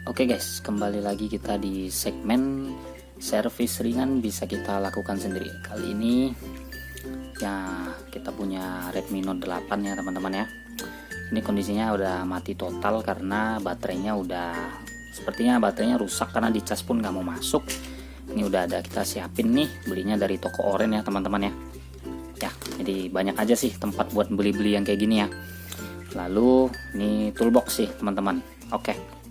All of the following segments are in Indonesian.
Oke guys, kembali lagi kita di segmen servis ringan bisa kita lakukan sendiri. Kali ini ya kita punya Redmi Note 8 ya teman-teman ya. Ini kondisinya udah mati total karena baterainya sepertinya baterainya rusak karena dicas pun nggak mau masuk. Ini udah ada kita siapin nih, belinya dari toko oren ya teman-teman ya. Ya, jadi banyak aja sih tempat buat beli-beli yang kayak gini ya. Lalu ini toolbox sih teman-teman. Oke.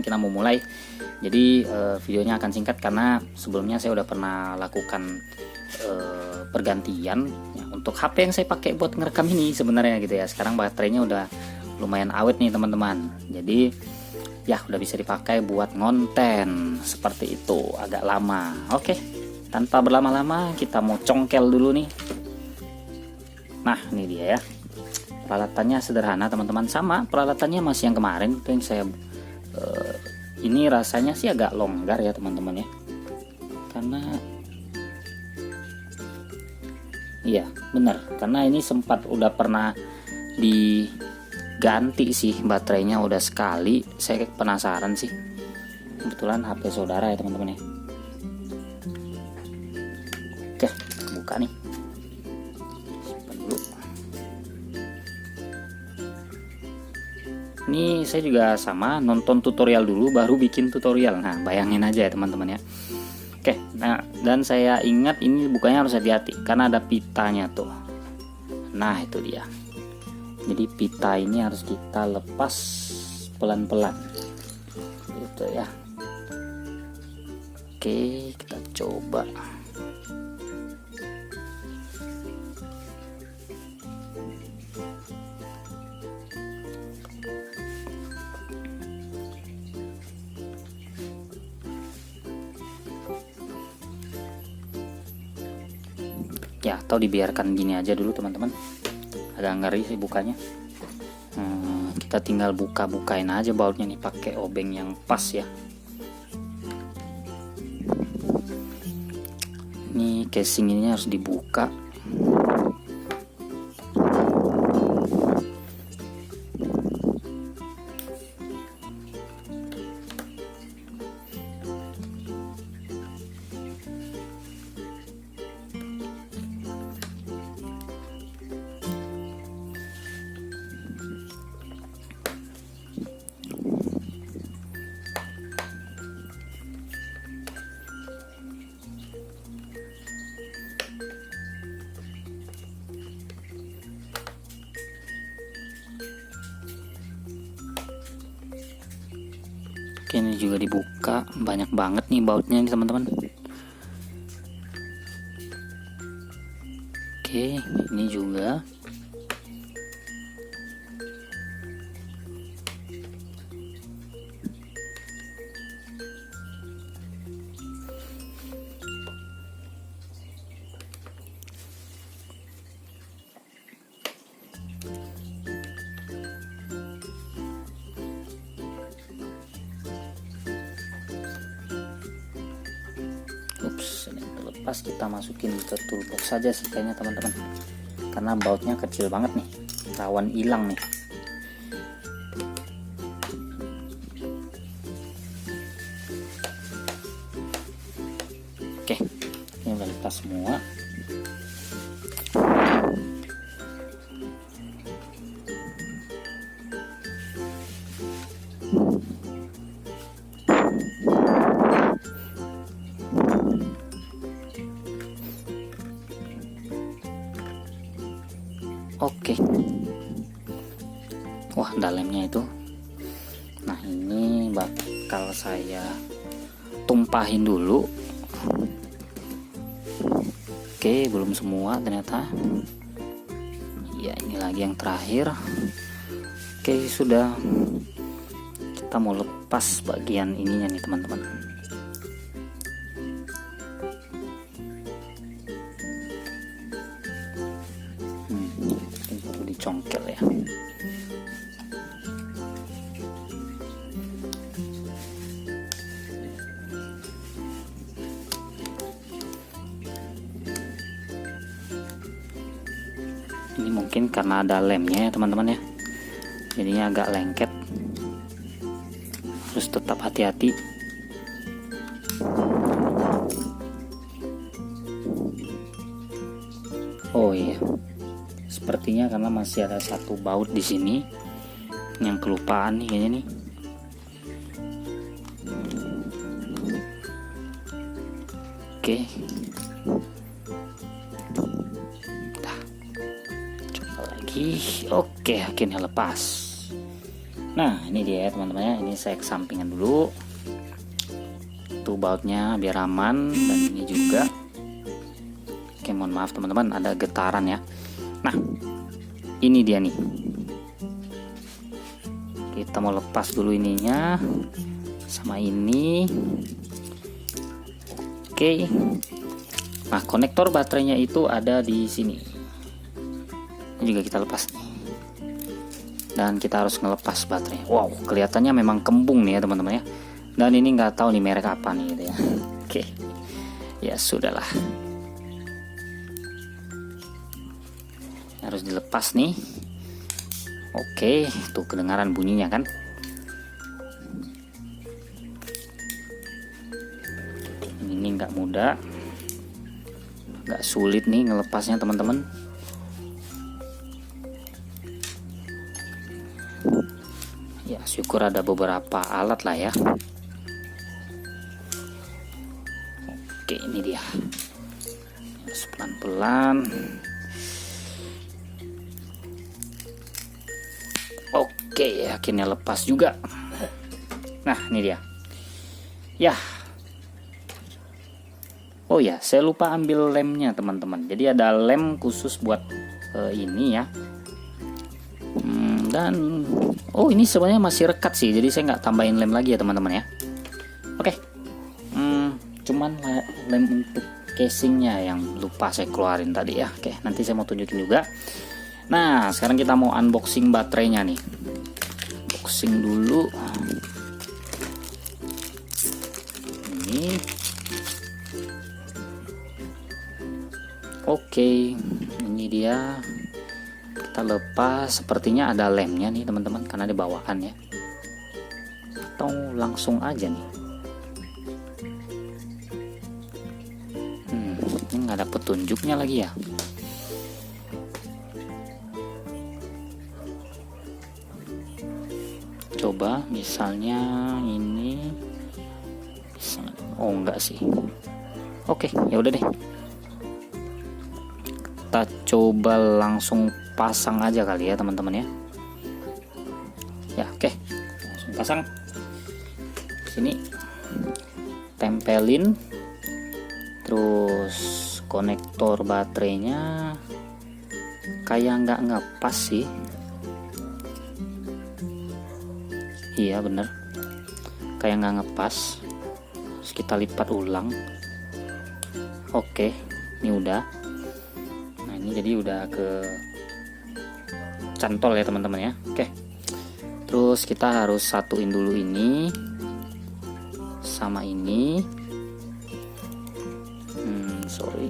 Kita mau mulai, jadi videonya akan singkat karena sebelumnya saya udah pernah lakukan pergantian ya, untuk HP yang saya pakai buat ngerekam ini sebenarnya gitu ya. Sekarang baterainya udah lumayan awet nih teman-teman, jadi ya udah bisa dipakai buat ngonten seperti itu agak lama. Oke, tanpa berlama-lama kita mau congkel dulu nih. Nah ini dia ya, peralatannya sederhana teman-teman, sama peralatannya masih yang kemarin itu yang saya ini rasanya sih agak longgar ya teman-teman ya, karena iya benar, karena ini sempat udah pernah diganti sih baterainya udah sekali. Saya penasaran sih, kebetulan HP saudara ya teman-teman ya. Oke, buka nih, simpan dulu. Ini saya juga sama nonton tutorial dulu baru bikin tutorial. Nah bayangin aja ya teman-teman ya. Oke, nah dan saya ingat ini bukanya harus hati-hati karena ada pitanya tuh. Nah itu dia. Jadi pita ini harus kita lepas pelan-pelan gitu ya. Oke, kita coba. Ya, atau dibiarkan gini aja dulu teman-teman, agak ngeri sih bukanya. Kita tinggal bukain aja bautnya nih pakai obeng yang pas ya. Ini casing ini harus dibuka. Oke, ini juga dibuka, banyak banget nih bautnya nih teman-teman. Oke, ini juga. Ini terlepas, kita masukin ke toolbox saja sih kayaknya teman-teman, karena bautnya kecil banget nih, rawan hilang nih. Oke, ini udah lepas semua. Oke, wah dalamnya itu. Nah ini bakal saya tumpahin dulu. Oke, belum semua ternyata. Ya ini lagi yang terakhir. Oke sudah, kita mau lepas bagian ininya nih teman-teman. Perlu dicongkel ya. Ini mungkin karena ada lemnya ya teman-teman ya, jadinya agak lengket. harus tetap hati-hati. Oh iya, sepertinya karena masih ada satu baut di sini yang kelupaan nih kayaknya nih. Oke, nah, coba lagi. Oke, akhirnya lepas. Nah ini dia teman-teman ya, ini saya kesampingan dulu tuh bautnya biar aman, dan ini juga. Oke, mohon maaf teman-teman ada getaran ya. Nah ini dia nih, kita mau lepas dulu ininya sama ini. Oke, nah konektor baterainya itu ada di sini. Ini juga kita lepas nih, dan kita harus ngelepas baterainya. Wow, kelihatannya memang kembung nih ya teman-teman ya. Dan ini nggak tahu nih merek apa nih gitu ya. Oke, ya sudahlah, harus dilepas nih. Oke, tuh kedengaran bunyinya kan. Ini nggak mudah, nggak sulit nih ngelepasnya teman-teman. Ya syukur ada beberapa alat lah ya. Oke, ini dia, harus pelan-pelan. Oke, akhirnya lepas juga. Nah ini dia ya. Oh ya, saya lupa ambil lemnya teman-teman. Jadi ada lem khusus buat ini ya. Dan oh ini sebenarnya masih rekat sih, jadi saya nggak tambahin lem lagi ya teman-teman ya. Oke, cuman lem untuk casingnya yang lupa saya keluarin tadi ya. Oke, nanti saya mau tunjukin juga. Nah sekarang kita mau unboxing baterainya nih. Unboxing dulu. Ini. Oke, ini dia. Kita lepas, sepertinya ada lemnya nih teman-teman, karena di bawaan ya. Atau langsung aja nih. Ini nggak ada petunjuknya lagi ya. Coba misalnya ini. Oh enggak sih. Oke, ya udah deh. Kita coba langsung pasang aja kali ya teman-teman ya. Ya oke, langsung pasang. Sini tempelin, terus konektor baterainya kayak nggak ngepas sih. Iya bener, kayak nggak ngepas. Terus kita lipat ulang. Oke, ini udah. Nah ini jadi udah ke cantol ya teman-teman ya. Oke, terus kita harus satuin dulu ini sama ini. Sorry.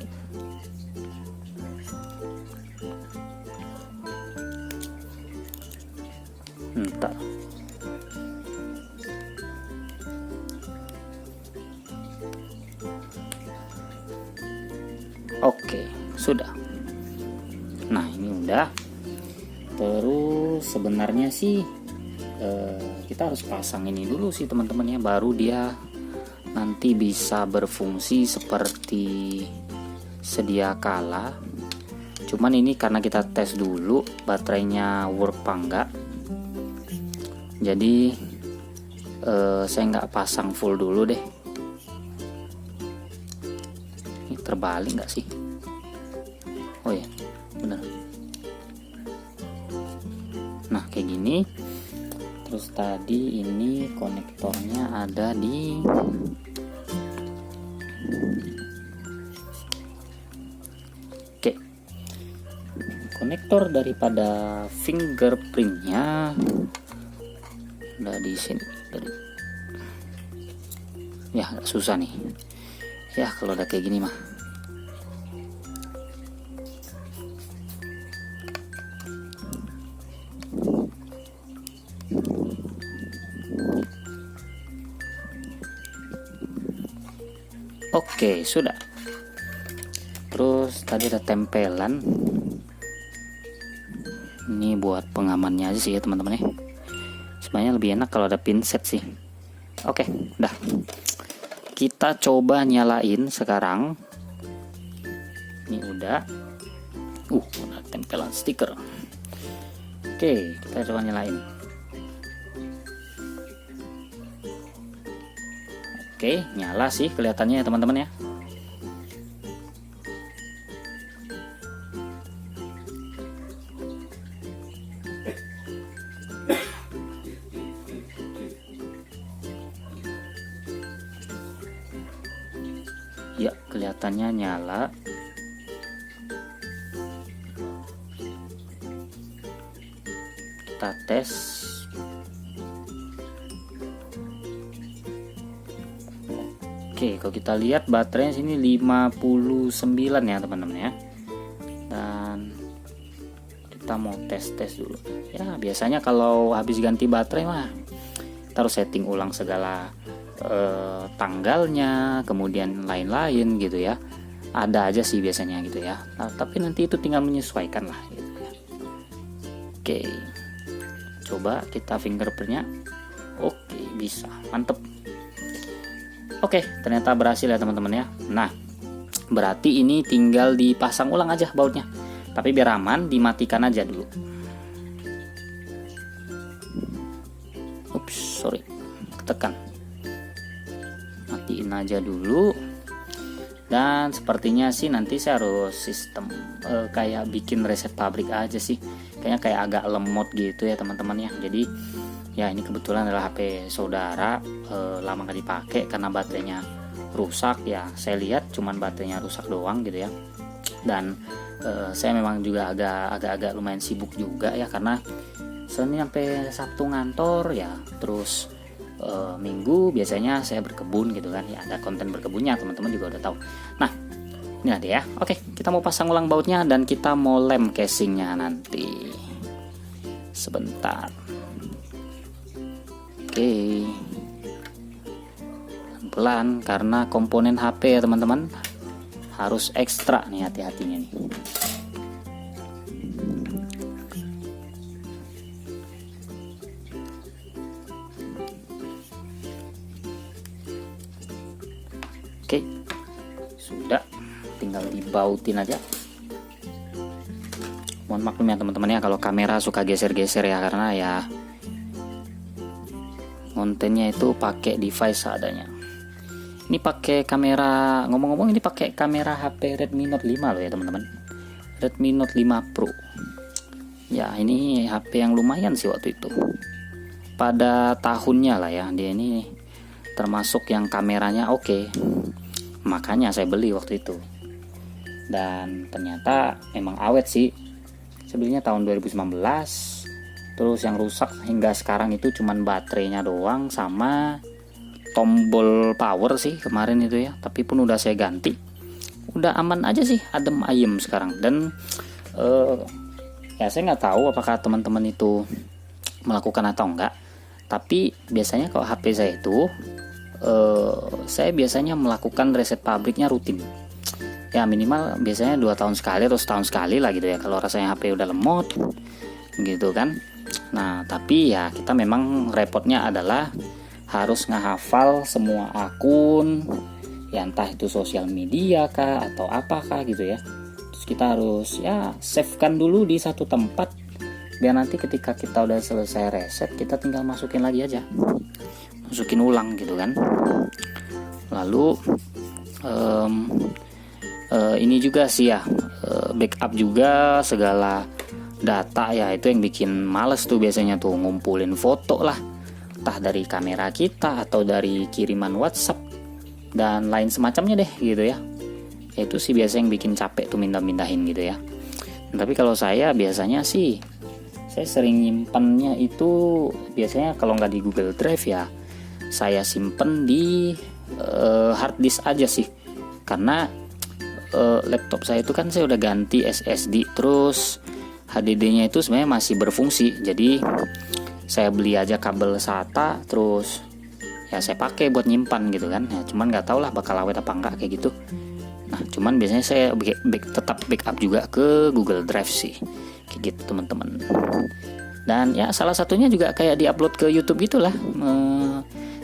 Entar. Oke, sudah. Nah ini udah. Terus sebenarnya sih kita harus pasang ini dulu sih teman-teman ya, baru dia nanti bisa berfungsi seperti sedia kala. Cuman ini karena kita tes dulu baterainya work apa enggak, jadi saya nggak pasang full dulu deh. Ini terbalik nggak sih? Oh ya, bener. Nah kayak gini. Terus tadi ini konektornya ada di oke, konektor daripada fingerprintnya ada di sini. Ya susah nih ya kalau udah kayak gini mah. Oke, sudah. Terus tadi ada tempelan. Ini buat pengamannya aja sih ya teman-teman ya. Sebenarnya lebih enak kalau ada pinset sih. Oke, udah. Kita coba nyalain sekarang. Ini udah. Ada tempelan stiker. Oke, kita coba nyalain. Oke, nyala sih kelihatannya ya teman-teman ya. Ya, kelihatannya nyala. Kita tes. Oke, kalau kita lihat baterainya sini 59 ya teman-teman ya. Dan kita mau tes dulu. Ya, biasanya kalau habis ganti baterai mah kita harus setting ulang segala tanggalnya, kemudian lain-lain gitu ya. Ada aja sih biasanya gitu ya. Nah, tapi nanti itu tinggal menyesuaikan lah gitu ya. Oke. Coba kita fingerprintnya. Oke, bisa. Mantep. Oke, ternyata berhasil ya teman-teman ya. Nah, berarti ini tinggal dipasang ulang aja bautnya. Tapi biar aman, dimatikan aja dulu. Ups, sorry, ketekan. Matiin aja dulu. Dan sepertinya sih nanti saya harus sistem kayak bikin reset pabrik aja sih. Kayaknya kayak agak lemot gitu ya teman-teman ya. Jadi ya ini kebetulan adalah HP saudara, lama gak dipakai karena baterainya rusak ya. Saya lihat cuman baterainya rusak doang gitu ya. Dan saya memang juga agak lumayan sibuk juga ya, karena Senin sampai Sabtu ngantor ya. Terus Minggu biasanya saya berkebun gitu kan ya, ada konten berkebunnya, teman-teman juga udah tahu. Nah, ini ada ya. Oke, kita mau pasang ulang bautnya dan kita mau lem casingnya nanti. Sebentar. Oke, pelan karena komponen HP ya teman-teman, harus ekstra nih hati-hatinya nih. Oke, sudah, tinggal dibautin aja. Mohon maklum ya teman-teman ya kalau kamera suka geser-geser ya, karena ya kontennya itu pakai device seadanya. Ini pakai kamera, ngomong-ngomong ini pakai kamera HP Redmi Note 5 loh ya teman-teman. Redmi Note 5 Pro. Ya, ini HP yang lumayan sih waktu itu. Pada tahunnya lah ya, dia ini termasuk yang kameranya oke. Makanya saya beli waktu itu. Dan ternyata emang awet sih. Sebenarnya tahun 2019. Terus yang rusak hingga sekarang itu cuman baterainya doang sama tombol power sih kemarin itu ya. Tapi pun udah saya ganti. Udah aman aja sih, adem ayem sekarang. Dan ya saya nggak tahu apakah teman-teman itu melakukan atau enggak. Tapi biasanya kalau HP saya itu saya biasanya melakukan reset pabriknya rutin. Ya minimal biasanya 2 tahun sekali atau setahun sekali lah gitu ya, kalau rasanya HP udah lemot gitu kan. Nah tapi ya kita memang repotnya adalah harus ngehafal semua akun ya, entah itu sosial media kah atau apakah gitu ya. Terus kita harus ya save kan dulu di satu tempat, biar nanti ketika kita udah selesai reset kita tinggal masukin lagi aja, masukin ulang gitu kan. Lalu ini juga sih ya, backup juga segala data ya, itu yang bikin males tuh biasanya tuh, ngumpulin foto lah, entah dari kamera kita atau dari kiriman WhatsApp dan lain semacamnya deh gitu ya. Itu sih biasanya yang bikin capek tuh mindah-mindahin gitu ya. Tapi kalau saya biasanya sih, saya sering nyimpannya itu biasanya kalau nggak di Google Drive ya, saya simpen di hard disk aja sih. Karena laptop saya itu kan saya udah ganti SSD, terus HDD-nya itu sebenarnya masih berfungsi. Jadi saya beli aja kabel SATA, terus ya saya pakai buat nyimpan gitu kan ya, cuman nggak tahu lah bakal awet apa enggak kayak gitu. Nah cuman biasanya saya tetap backup juga ke Google Drive sih kayak gitu teman-teman. Dan ya salah satunya juga kayak diupload ke YouTube gitulah,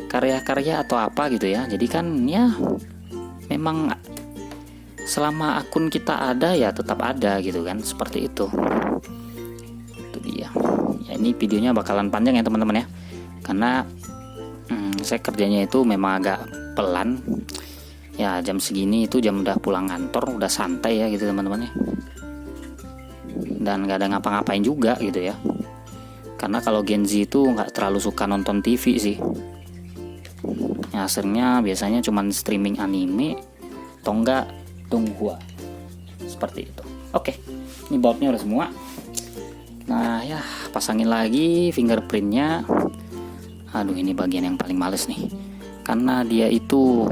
karya-karya atau apa gitu ya. Jadi kan ya memang selama akun kita ada ya tetap ada gitu kan, seperti itu. Itu dia. Ya ini videonya bakalan panjang ya teman-teman ya, karena saya kerjanya itu memang agak pelan. Ya jam segini itu jam udah pulang kantor, udah santai ya gitu teman-teman ya. Dan gak ada ngapa-ngapain juga gitu ya. Karena kalau Gen Z itu nggak terlalu suka nonton TV sih. Ya seringnya biasanya cuman streaming anime atau enggak Donghua. Seperti itu. Oke, ini bautnya udah semua. Nah ya pasangin lagi fingerprintnya. Aduh ini bagian yang paling males nih, karena dia itu,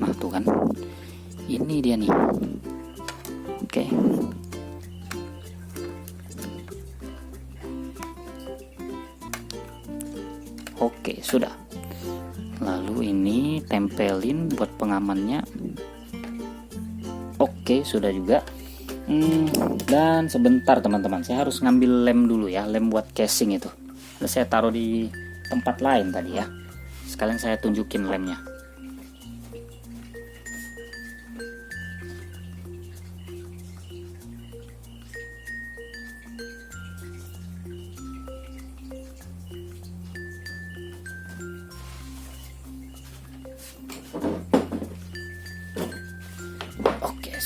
nah tuh kan, ini dia nih. Oke. Oke, sudah. Lalu ini tempelin buat pengamannya. Oke, sudah juga. Dan sebentar teman-teman, saya harus ngambil lem dulu ya, lem buat casing itu. Terus saya taruh di tempat lain tadi ya. Sekalian saya tunjukin lemnya.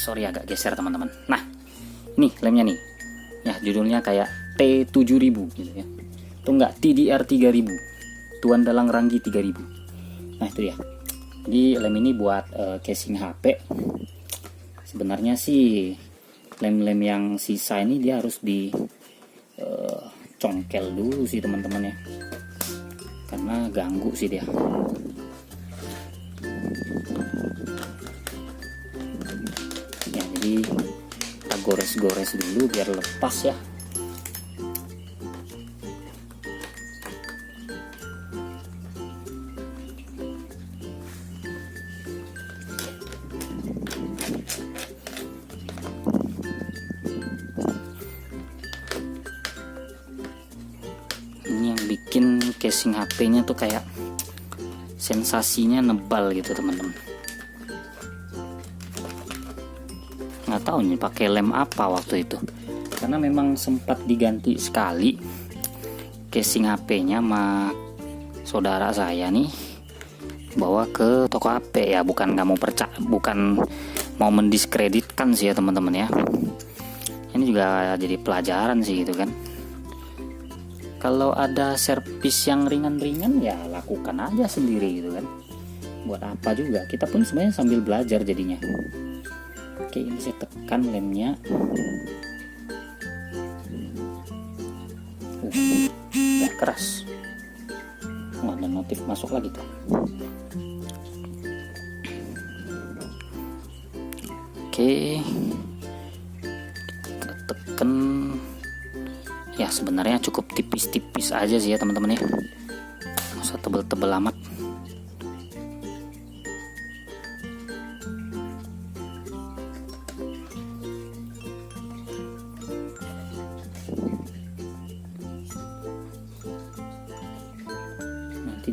Sorry agak geser teman-teman. Nah nih lemnya nih ya, judulnya kayak T7000 gitu ya, itu enggak TDR 3000, Tuan Dalang Ranggi 3000. Nah itu dia. Jadi lem ini buat casing HP. Sebenarnya sih lem-lem yang sisa ini dia harus di congkel dulu sih teman-teman ya, karena ganggu sih dia. Jadi kita gores-gores dulu biar lepas ya. Ini yang bikin casing HP-nya tuh kayak sensasinya nebal gitu teman-teman. Nggak tahu nih pakai lem apa waktu itu, karena memang sempat diganti sekali casing HP-nya sama saudara saya nih, bawa ke toko HP ya, bukan nggak mau bukan mau mendiskreditkan sih ya teman-teman ya. Ini juga jadi pelajaran sih gitu kan. Kalau ada servis yang ringan-ringan ya lakukan aja sendiri gitu kan. Buat apa juga, kita pun sebenarnya sambil belajar jadinya. Oke, ini saya tekan lemnya. Ya keras. Ada notif masuk lagi tuh. Oke, kita tekan. Ya sebenarnya cukup tipis-tipis aja sih ya teman-teman ya. Nggak usah tebel-tebel amat.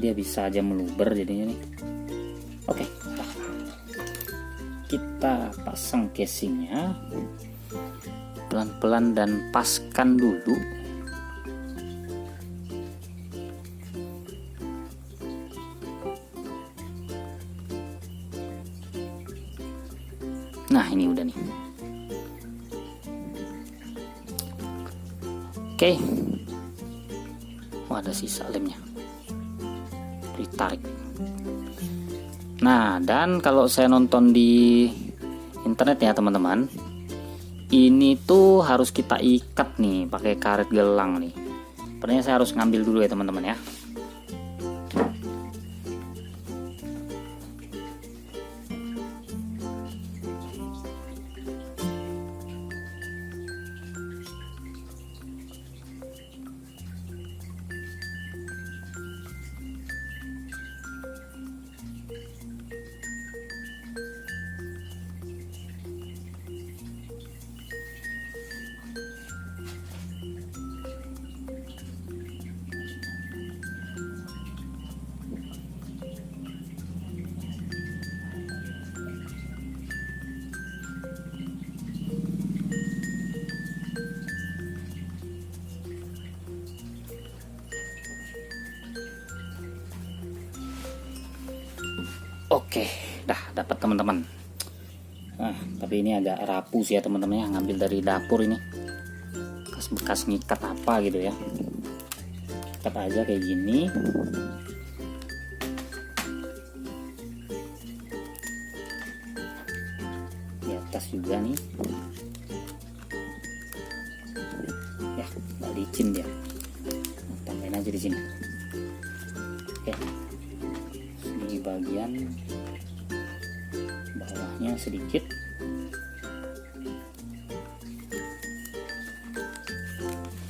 Dia bisa aja meluber jadinya nih. Oke, kita pasang casingnya pelan-pelan dan paskan dulu. Nah ini udah nih. Oke. Oh ada sisa lemnya, ditarik. Nah dan kalau saya nonton di internet ya teman-teman, ini tuh harus kita ikat nih pakai karet gelang nih. Sepertinya saya harus ngambil dulu ya teman-teman ya. Oke, dah dapat teman-teman. Nah, tapi ini agak rapuh sih ya teman-teman ya, ngambil dari dapur ini. Bekas ngikat apa gitu ya. Ikat aja kayak gini. Di atas juga nih. Ya, nggak licin dia. Tambahin aja di sini. Oke. Di bagian bawahnya sedikit.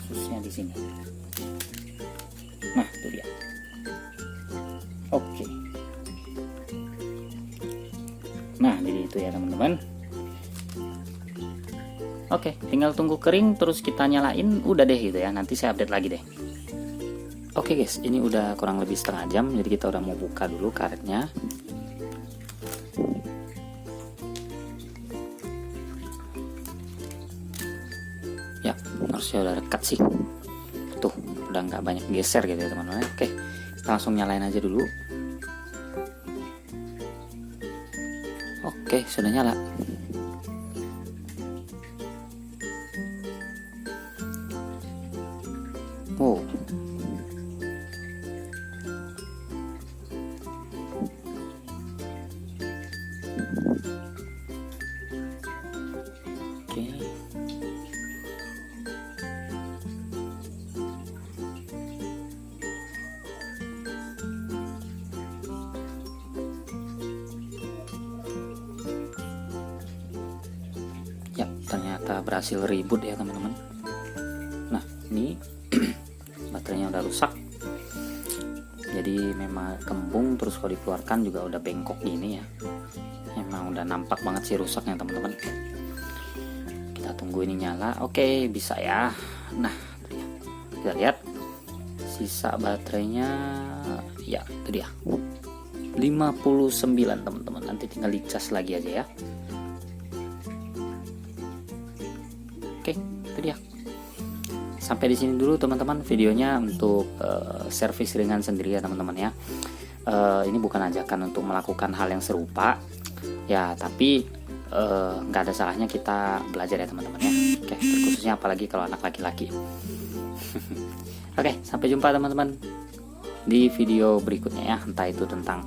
Khususnya di sini. Nah, itu dia. Oke. Nah, jadi itu ya teman-teman. Oke, tinggal tunggu kering terus kita nyalain, udah deh gitu ya. Nanti saya update lagi deh. Oke guys, ini udah kurang lebih setengah jam, jadi kita udah mau buka dulu karetnya. Ya, harusnya udah dekat sih. Tuh, udah nggak banyak geser gitu ya teman-teman. Oke, kita langsung nyalain aja dulu. Oke, sudah nyala. Oh. Oke. Ya, ternyata berhasil reboot ya teman-teman. Nah, ini baterainya udah rusak. Jadi memang kembung, terus kalau dikeluarkan juga udah bengkok gini ya. Emang udah nampak banget sih rusaknya teman-teman. Kita tunggu ini nyala. Oke, bisa ya. Nah, kita lihat sisa baterainya. Ya, itu dia. 59 teman-teman. Nanti tinggal dicas lagi aja ya. Oke, itu dia. Sampai di sini dulu teman-teman videonya untuk servis ringan sendiri ya teman-teman ya. Ini bukan ajakan untuk melakukan hal yang serupa ya, tapi nggak ada salahnya kita belajar ya teman-teman ya. Oke, terkhususnya apalagi kalau anak laki-laki. Oke, sampai jumpa teman-teman di video berikutnya ya, entah itu tentang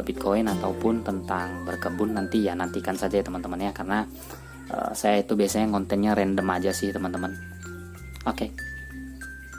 Bitcoin ataupun tentang berkebun. Nanti ya nantikan saja ya teman-teman ya, karena saya itu biasanya kontennya random aja sih teman-teman. Oke.